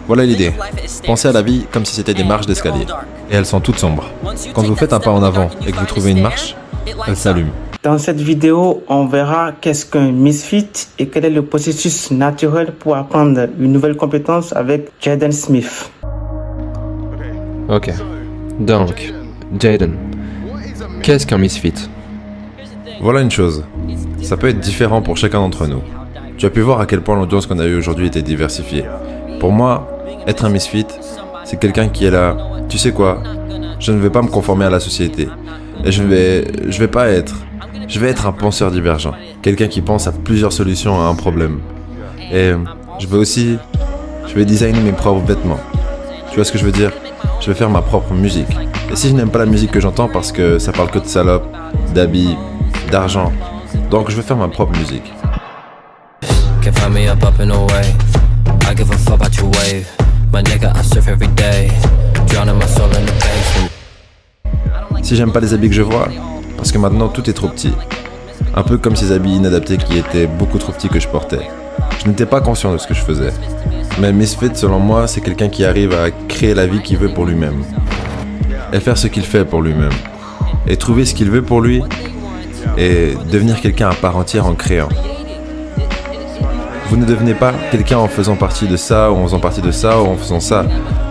Voilà l'idée. Pensez à la vie comme si c'était des marches d'escalier. Et elles sont toutes sombres. Quand vous faites un pas en avant et que vous trouvez une marche, elle s'allume. Dans cette vidéo, on verra qu'est-ce qu'un misfit et quel est le processus naturel pour apprendre une nouvelle compétence avec Jaden Smith. Ok. Donc, Jaden, qu'est-ce qu'un misfit? Voilà une chose. Ça peut être différent pour chacun d'entre nous. Tu as pu voir à quel point l'audience qu'on a eue aujourd'hui était diversifiée. Pour moi, être un misfit, c'est quelqu'un qui est là. Tu sais quoi? Je ne vais pas me conformer à la société. Et je vais être un penseur divergent. Quelqu'un qui pense à plusieurs solutions à un problème. Et je vais designer mes propres vêtements. Tu vois ce que je veux dire? Je vais faire ma propre musique. Et si je n'aime pas la musique que j'entends parce que ça parle que de salopes, d'habits, d'argent, donc je vais faire ma propre musique. Si j'aime pas les habits que je vois, parce que maintenant tout est trop petit. Un peu comme ces habits inadaptés qui étaient beaucoup trop petits que je portais. Je n'étais pas conscient de ce que je faisais. Mais misfit, selon moi, c'est quelqu'un qui arrive à créer la vie qu'il veut pour lui-même. Et faire ce qu'il fait pour lui-même. Et trouver ce qu'il veut pour lui. Et devenir quelqu'un à part entière en créant. Vous ne devenez pas quelqu'un en faisant partie de ça, ou en faisant partie de ça, ou en faisant ça.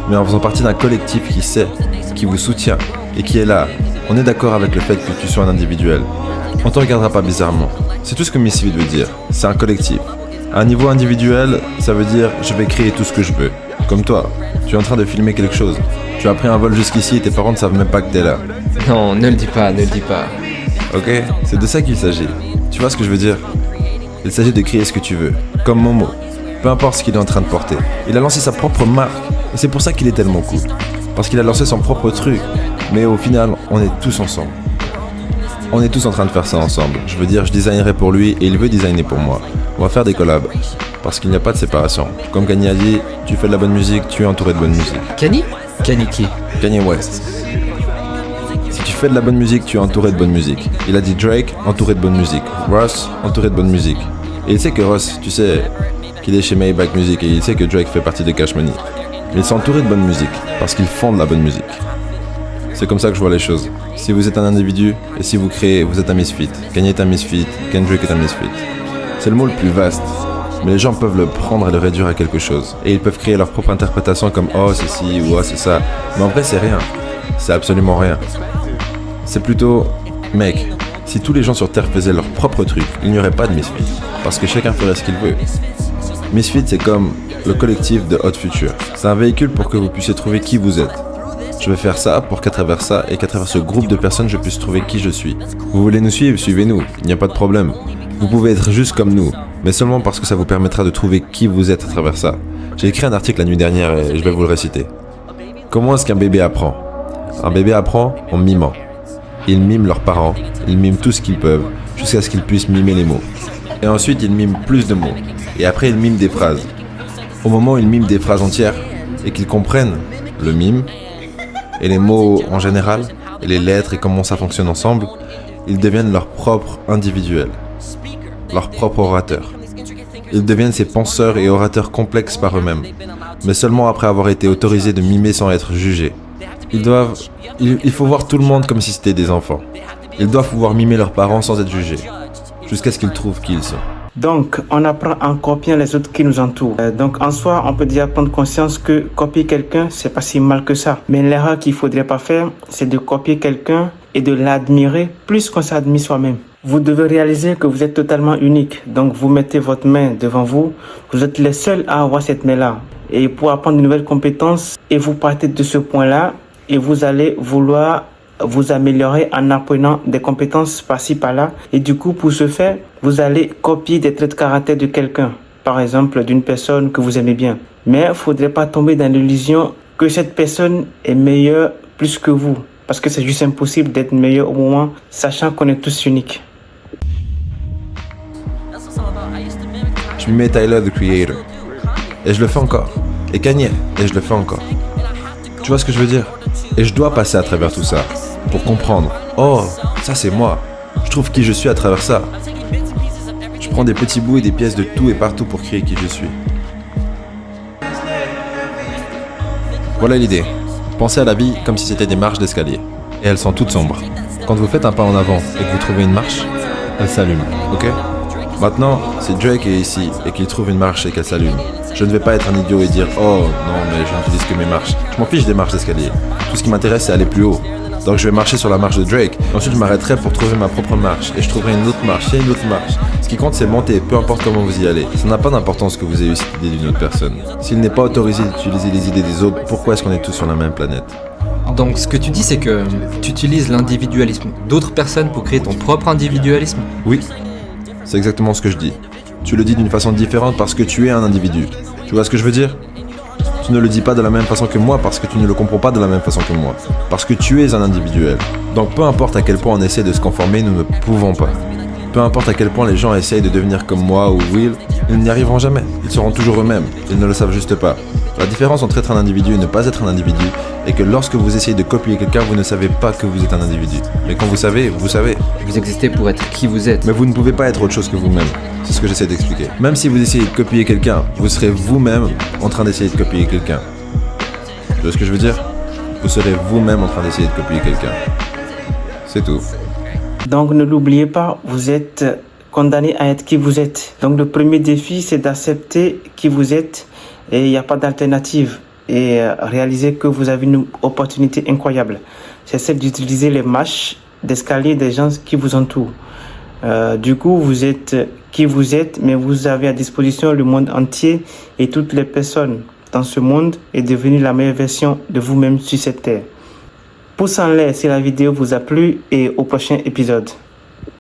Mais en faisant partie d'un collectif qui sait, qui vous soutient, et qui est là. On est d'accord avec le fait que tu sois un individuel. On te regardera pas bizarrement. C'est tout ce que misfit veut dire. C'est un collectif. À un niveau individuel, ça veut dire je vais créer tout ce que je veux. Comme toi, tu es en train de filmer quelque chose. Tu as pris un vol jusqu'ici et tes parents ne savent même pas que t'es là. Non, ne le dis pas, ne le dis pas. Ok, c'est de ça qu'il s'agit. Tu vois ce que je veux dire? Il s'agit de créer ce que tu veux. Comme Momo. Peu importe ce qu'il est en train de porter. Il a lancé sa propre marque. Et c'est pour ça qu'il est tellement cool. Parce qu'il a lancé son propre truc. Mais au final, on est tous ensemble. On est tous en train de faire ça ensemble. Je veux dire, je designerai pour lui et il veut designer pour moi. On va faire des collabs. Parce qu'il n'y a pas de séparation. Comme Kanye a dit, tu fais de la bonne musique, tu es entouré de bonne musique. Kanye? Kanye qui? Kanye West. Si tu fais de la bonne musique, tu es entouré de bonne musique. Il a dit Drake, entouré de bonne musique. Ross, entouré de bonne musique. Et il sait que Ross, tu sais, qu'il est chez Maybach Music et il sait que Drake fait partie de Cash Money. Ils sont entourés de bonne musique, parce qu'ils font de la bonne musique. C'est comme ça que je vois les choses. Si vous êtes un individu, et si vous créez, vous êtes un misfit. Kanye est un misfit, Kendrick est un misfit. C'est le mot le plus vaste, mais les gens peuvent le prendre et le réduire à quelque chose. Et ils peuvent créer leur propre interprétation comme « Oh, c'est ci » ou « Oh, c'est ça ». Mais en vrai, c'est rien. C'est absolument rien. C'est plutôt « Mec, si tous les gens sur Terre faisaient leur propre truc, il n'y aurait pas de misfit. Parce que chacun ferait ce qu'il veut. » Misfit, c'est comme le collectif de Hot Future. C'est un véhicule pour que vous puissiez trouver qui vous êtes. Je vais faire ça pour qu'à travers ça et qu'à travers ce groupe de personnes, je puisse trouver qui je suis. Vous voulez nous suivre, suivez-nous, il n'y a pas de problème. Vous pouvez être juste comme nous, mais seulement parce que ça vous permettra de trouver qui vous êtes à travers ça. J'ai écrit un article la nuit dernière et je vais vous le réciter. Comment est-ce qu'un bébé apprend? Un bébé apprend en mimant. Ils miment leurs parents, ils miment tout ce qu'ils peuvent, jusqu'à ce qu'ils puissent mimer les mots. Et ensuite, ils miment plus de mots. Et après, ils miment des phrases. Au moment où ils miment des phrases entières et qu'ils comprennent le mime, et les mots en général, et les lettres et comment ça fonctionne ensemble, ils deviennent leur propre individuel, leur propre orateur. Ils deviennent ces penseurs et orateurs complexes par eux-mêmes, mais seulement après avoir été autorisés de mimer sans être jugés. Il faut voir tout le monde comme si c'était des enfants. Ils doivent pouvoir mimer leurs parents sans être jugés, jusqu'à ce qu'ils trouvent qui ils sont. Donc, on apprend en copiant les autres qui nous entourent. Donc, en soi, on peut déjà prendre conscience que copier quelqu'un, c'est pas si mal que ça. Mais l'erreur qu'il faudrait pas faire, c'est de copier quelqu'un et de l'admirer plus qu'on s'admire soi-même. Vous devez réaliser que vous êtes totalement unique. Donc, vous mettez votre main devant vous. Vous êtes les seuls à avoir cette main-là. Et pour apprendre de nouvelles compétences, et vous partez de ce point-là, et vous allez vouloir vous améliorer en apprenant des compétences par-ci par-là. Et du coup, pour ce faire, vous allez copier des traits de caractère de quelqu'un. Par exemple, d'une personne que vous aimez bien. Mais il ne faudrait pas tomber dans l'illusion que cette personne est meilleure plus que vous. Parce que c'est juste impossible d'être meilleur au moment, sachant qu'on est tous uniques. Je mets Tyler, the Creator. Et je le fais encore. Et Kanye. Et je le fais encore. Tu vois ce que je veux dire? Et je dois passer à travers tout ça. Pour comprendre. Oh, ça c'est moi. Je trouve qui je suis à travers ça. Je prends des petits bouts et des pièces de tout et partout pour créer qui je suis. Voilà l'idée. Pensez à la vie comme si c'était des marches d'escalier. Et elles sont toutes sombres. Quand vous faites un pas en avant et que vous trouvez une marche, elle s'allume, ok? Maintenant, si Drake est ici et qu'il trouve une marche et qu'elle s'allume, je ne vais pas être un idiot et dire « Oh non, mais je n'utilise que mes marches ». Je m'en fiche des marches d'escalier. Tout ce qui m'intéresse, c'est aller plus haut. Donc je vais marcher sur la marche de Drake. Ensuite, je m'arrêterai pour trouver ma propre marche. Et je trouverai une autre marche et une autre marche. Ce qui compte, c'est monter, peu importe comment vous y allez. Ça n'a pas d'importance que vous ayez eu cette idée d'une autre personne. S'il n'est pas autorisé d'utiliser les idées des autres, pourquoi est-ce qu'on est tous sur la même planète? Donc ce que tu dis, c'est que tu utilises l'individualisme d'autres personnes pour créer ton propre individualisme? Oui, c'est exactement ce que je dis. Tu le dis d'une façon différente parce que tu es un individu. Tu vois ce que je veux dire? Tu ne le dis pas de la même façon que moi parce que tu ne le comprends pas de la même façon que moi. Parce que tu es un individuel. Donc peu importe à quel point on essaie de se conformer, nous ne pouvons pas. Peu importe à quel point les gens essayent de devenir comme moi ou Will, ils n'y arriveront jamais. Ils seront toujours eux-mêmes. Ils ne le savent juste pas. La différence entre être un individu et ne pas être un individu est que lorsque vous essayez de copier quelqu'un, vous ne savez pas que vous êtes un individu. Mais quand vous savez, vous savez. Vous existez pour être qui vous êtes. Mais vous ne pouvez pas être autre chose que vous-même. C'est ce que j'essaie d'expliquer. Même si vous essayez de copier quelqu'un, vous serez vous-même en train d'essayer de copier quelqu'un. Tu vois ce que je veux dire? Vous serez vous-même en train d'essayer de copier quelqu'un. C'est tout. Donc ne l'oubliez pas, vous êtes condamné à être qui vous êtes. Donc le premier défi, c'est d'accepter qui vous êtes et il n'y a pas d'alternative. Et réaliser que vous avez une opportunité incroyable. C'est celle d'utiliser les marches d'escalier des gens qui vous entourent. Du coup, vous êtes qui vous êtes, mais vous avez à disposition le monde entier et toutes les personnes dans ce monde est devenue la meilleure version de vous-même sur cette terre. Pouce en l'air si la vidéo vous a plu et au prochain épisode.